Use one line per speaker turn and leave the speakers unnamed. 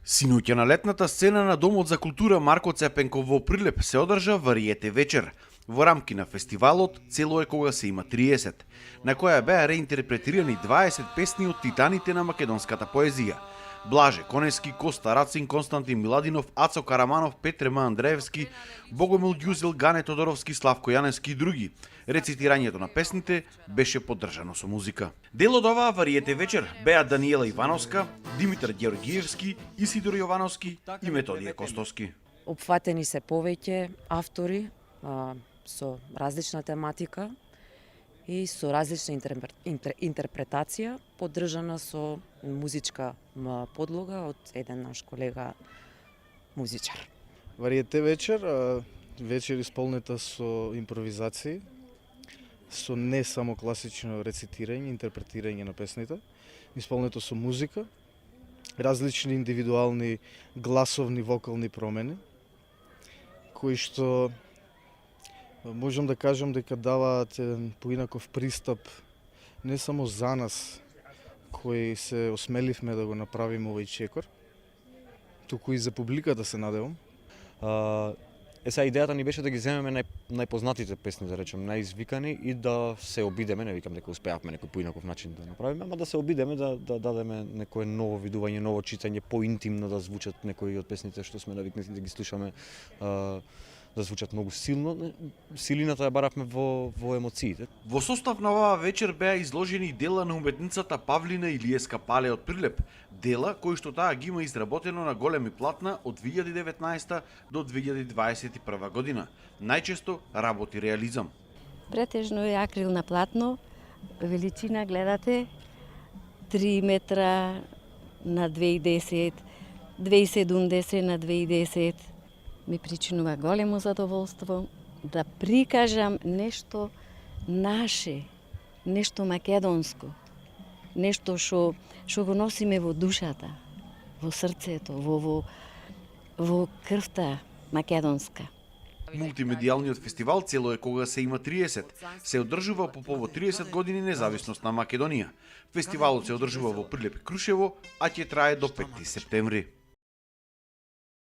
Синоќа на летната сцена на Домот за култура Марко Цепенков во Прилеп се одржа Вариете вечер. Во рамки на фестивалот "Цело е кога се има 30", на која беа реинтерпретирани 20 песни од титаните на македонската поезија. Блаже Конески, Коста Рацин, Константин Миладинов, Ацо Караманов, Петре М. Андреевски, Богомил Ѓузел, Гане Тодоровски, Славко Јаневски и други. Рецитирањето на песните беше поддржано со музика. Дел од оваа Вариете вечер беа Даниела Ивановска, Димитар Ѓорѓиевски, Исидор Јовановски и Методија Костовски.
Опфатени се повеќе автори со различна тематика и со различна интерпретација, поддржана со музичка подлога од еден наш колега музичар.
Вариете вечер, вечер исполнета со импровизации, со не само класично рецитирање, интерпретирање на песните, исполнето со музика, различни индивидуални гласовни вокални промени, кои што можам да кажам дека даваат поинаков пристап не само за нас, кои се осмеливме да го направиме овој чекор, туку и за публиката се надевам.
Сега идејата ни беше да ги земеме најпознатите песни, да речем, најизвикани и да се обидеме, не викам дека успеавме некој поинаков начин да направиме, ама да се обидеме да дадеме некое ново видување, ново читање, поинтимно да звучат некои од песните што сме навикнати да ги слушаме, да звучат многу силно. Силината ја баравме во емоциите.
Во состав на оваа вечер беа изложени дела на уметницата Павлина Илиеска Пале од Прилеп, дела кои што таа ги има изработено на големи платна од 2019 до 2021 година. Најчесто работи реализам.
Претежно е акрилна платно, величина гледате 3 метра на 2,10, 2,70 на 2,10. Ми причинува големо задоволство да прикажам нешто наше, нешто македонско, нешто што го носиме во душата, во срцето, во крвта македонска.
Мултимедијалниот фестивал "Цело е кога се има 30" се одржува по повод 30 години независност на Македонија. Фестивалот се одржува во Прилеп и Крушево, а ќе трае до 5 септември.